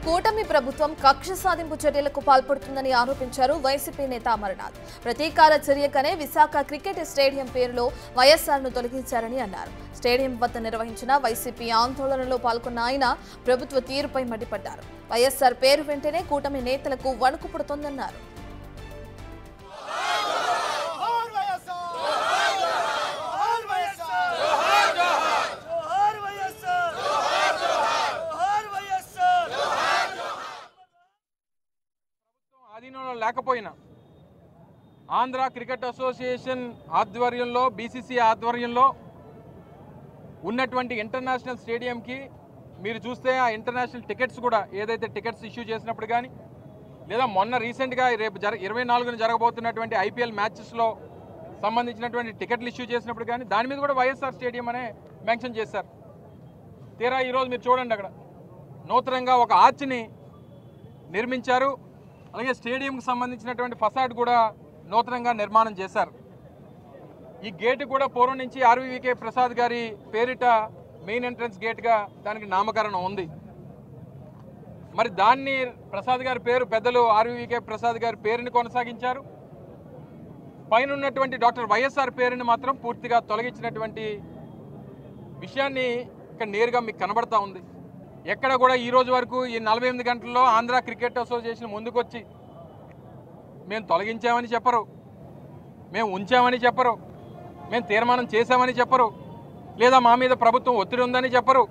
కూటమి ప్రభుత్వం కక్ష సాధింపు చర్యలకు పాల్పడుతుందని ఆరోపించారు వైసీపీ నేత అమర్నాథ్. ప్రతీకార చర్యకనే విశాఖ క్రికెట్ స్టేడియం పేరులో వైఎస్ఆర్ను తొలగించారని అన్నారు. స్టేడియం వద్ద నిర్వహించిన వైసీపీ ఆందోళనలో పాల్గొన్న ఆయన ప్రభుత్వ తీరుపై మండిపడ్డారు. వైఎస్ఆర్ పేరు వెంటనే కూటమి నేతలకు వణుకు పుడుతోందన్నారు. ఆధీనంలో లేకపోయినా ఆంధ్ర క్రికెట్ అసోసియేషన్ ఆధ్వర్యంలో బీసీసీ ఆధ్వర్యంలో ఉన్నటువంటి ఇంటర్నేషనల్ స్టేడియంకి మీరు చూస్తే ఆ ఇంటర్నేషనల్ టికెట్స్ కూడా ఏదైతే టికెట్స్ ఇష్యూ చేసినప్పుడు కానీ లేదా మొన్న రీసెంట్గా రేపు 24న జరగబోతున్నటువంటి ఐపీఎల్ మ్యాచెస్లో సంబంధించినటువంటి టికెట్లు ఇష్యూ చేసినప్పుడు కానీ దాని మీద కూడా వైఎస్ఆర్ స్టేడియం అనే మెన్షన్ చేశారు. తీరా ఈరోజు మీరు చూడండి, అక్కడ నూతనంగా ఒక ఆర్చ్ని నిర్మించారు. అలాగే స్టేడియంకి సంబంధించినటువంటి ఫసాడ్ కూడా నూతనంగా నిర్మాణం చేశారు. ఈ గేటు కూడా పూర్వం నుంచి ఆర్వీవీకే ప్రసాద్ గారి పేరిట మెయిన్ ఎంట్రన్స్ గేట్గా దానికి నామకరణం ఉంది. మరి దాన్ని ప్రసాద్ గారి పేరు పెద్దలు ఆర్వీవీకే ప్రసాద్ గారి పేరుని కొనసాగించారు. పైన ఉన్నటువంటి డాక్టర్ వైఎస్ఆర్ పేరుని మాత్రం పూర్తిగా తొలగించినటువంటి విషయాన్ని ఇక్కడ నేరుగా మీకు కనబడతా ఉంది. ఎక్కడ కూడా ఈ రోజు వరకు ఈ 48 గంటల్లో ఆంధ్ర క్రికెట్ అసోసియేషన్ ముందుకొచ్చి మేము తొలగించామని చెప్పరు, మేము ఉంచామని చెప్పరు, మేము తీర్మానం చేశామని చెప్పరు, లేదా మా మీద ప్రభుత్వం ఒత్తిడి ఉందని చెప్పరు,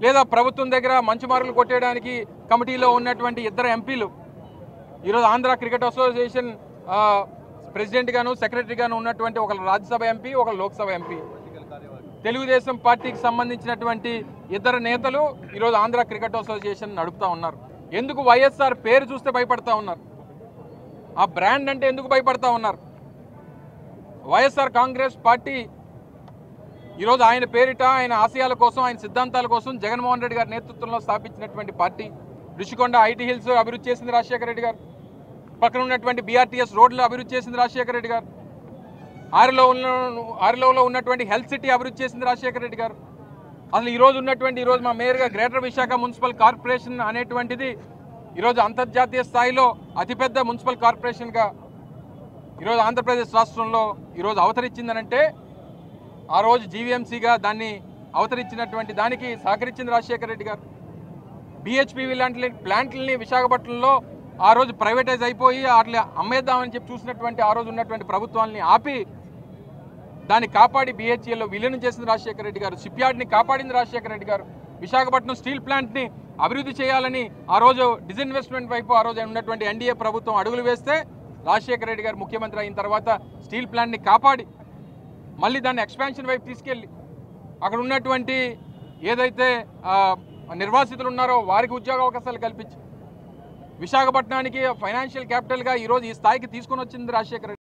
లేదా ప్రభుత్వం దగ్గర మంచి మార్కులు కొట్టేయడానికి కమిటీలో ఉన్నటువంటి 2 ఎంపీలు ఈరోజు ఆంధ్ర క్రికెట్ అసోసియేషన్ ప్రెసిడెంట్గాను సెక్రటరీగాను ఉన్నటువంటి ఒక రాజ్యసభ ఎంపీ, ఒక లోక్సభ ఎంపీ, తెలుగుదేశం పార్టీకి సంబంధించినటువంటి 2 నేతలు ఈరోజు ఆంధ్ర క్రికెట్ అసోసియేషన్ నడుపుతా ఉన్నారు. ఎందుకు వైఎస్ఆర్ పేరు చూస్తే భయపడతా ఉన్నారు? ఆ బ్రాండ్ అంటే ఎందుకు భయపడతా ఉన్నారు? వైఎస్ఆర్ కాంగ్రెస్ పార్టీ ఈరోజు ఆయన పేరిట ఆయన ఆశయాల కోసం ఆయన సిద్ధాంతాల కోసం జగన్మోహన్ రెడ్డి గారి నేతృత్వంలో స్థాపించినటువంటి పార్టీ. ఋషికొండ ఐటీ హిల్స్ అభివృద్ధి చేసింది రాజశేఖర రెడ్డి గారు, పక్కన ఉన్నటువంటి బీఆర్టీఎస్ రోడ్లు అభివృద్ధి చేసింది రాజశేఖర రెడ్డి గారు, ఆరిలోలో ఉన్నటువంటి హెల్త్ సిటీ అభివృద్ధి చేసింది రాజశేఖర రెడ్డి గారు. అసలు ఈరోజు మా మేయర్గా గ్రేటర్ విశాఖ మున్సిపల్ కార్పొరేషన్ అనేటువంటిది ఈరోజు అంతర్జాతీయ స్థాయిలో అతిపెద్ద మున్సిపల్ కార్పొరేషన్గా ఈరోజు ఆంధ్రప్రదేశ్ రాష్ట్రంలో ఈరోజు అవతరించిందనంటే ఆ రోజు జీవీఎంసీగా దాన్ని అవతరించినటువంటి దానికి సహకరించింది రాజశేఖర రెడ్డి గారు. బిహెచ్పివి లాంటి ప్లాంట్లని విశాఖపట్నంలో ఆ రోజు ప్రైవేటైజ్ అయిపోయి అట్లా అమ్మేద్దామని చెప్పి చూసినటువంటి ఆ రోజు ఉన్నటువంటి ప్రభుత్వాన్ని ఆపి దాన్ని కాపాడి బిహెచ్ఎల్లో విలీనం చేసింది రాజశేఖర రెడ్డి గారు. షిప్యార్డ్ని కాపాడింది రాజశేఖర రెడ్డి గారు. విశాఖపట్నం స్టీల్ ప్లాంట్ని అభివృద్ధి చేయాలని ఆ రోజు డిస్ఇన్వెస్ట్మెంట్ వైపు ఆ రోజు ఉన్నటువంటి ఎన్డీఏ ప్రభుత్వం అడుగులు వేస్తే రాజశేఖర రెడ్డి గారు ముఖ్యమంత్రి అయిన తర్వాత స్టీల్ ప్లాంట్ని కాపాడి మళ్ళీ దాన్ని ఎక్స్పాన్షన్ వైపు తీసుకెళ్ళి అక్కడ ఉన్నటువంటి ఏదైతే నిర్వాసితులు ఉన్నారో వారికి ఉద్యోగ అవకాశాలు కల్పించి విశాఖపట్నానికి ఫైనాన్షియల్ క్యాపిటల్గా ఈరోజు ఈ స్థాయికి తీసుకొని వచ్చింది రాజశేఖర రెడ్డి.